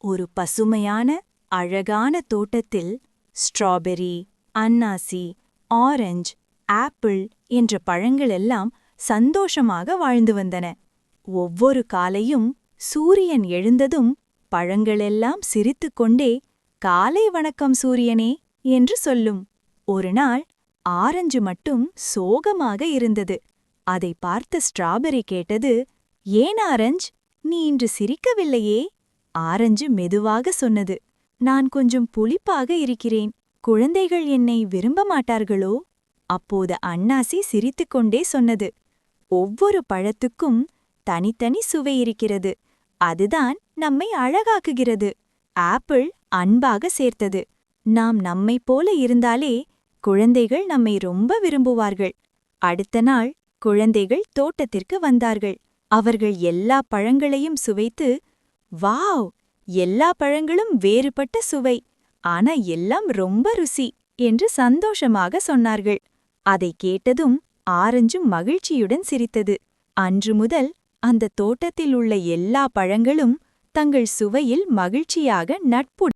ஒரு பசுமையான அழகான தோட்டத்தில் ஸ்ட்ராபெர்ரி, அன்னாசி, ஆரஞ்சு, ஆப்பிள் என்ற பழங்களெல்லாம் சந்தோஷமாக வாழ்ந்து வந்தன. ஒவ்வொரு காலையும் சூரியன் எழுந்ததும் பழங்களெல்லாம் சிரித்துக்கொண்டே காலை வணக்கம் சூரியனே என்று சொல்லும். ஒருநாள் ஆரஞ்சு மட்டும் சோகமாக இருந்தது. அதை பார்த்த ஸ்ட்ராபெர்ரி கேட்டது, ஏன் ஆரஞ்சு, நீ இன்று சிரிக்கவில்லையே? ஆரஞ்சு மெதுவாக சொன்னது, நான் கொஞ்சம் புளிப்பாக இருக்கிறேன். குழந்தைகள் என்னை விரும்ப மாட்டார்களோ? அப்போது அன்னாசி சிரித்துக்கொண்டே சொன்னது, ஒவ்வொரு பழத்துக்கும் தனித்தனி சுவை இருக்கிறது. அதுதான் நம்மை அழகாக்குகிறது. ஆப்பிள் அன்பாக சேர்த்தது, நாம் நம்மைப் போல இருந்தாலே குழந்தைகள் நம்மை ரொம்ப விரும்புவார்கள். அடுத்த நாள் குழந்தைகள் தோட்டத்திற்கு வந்தார்கள். அவர்கள் எல்லா பழங்களையும் சுவைத்து, வாவ், எல்லா பழங்களும் வேறுபட்ட சுவை, ஆனா எல்லாம் ரொம்ப ருசி என்று சந்தோஷமாக சொன்னார்கள். அதை கேட்டதும் ஆரஞ்சும் மகிழ்ச்சியுடன் சிரித்தது. அன்று முதல் அந்த தோட்டத்தில் உள்ள எல்லா பழங்களும் தங்கள் சுவையில் மகிழ்ச்சியாக நட்பு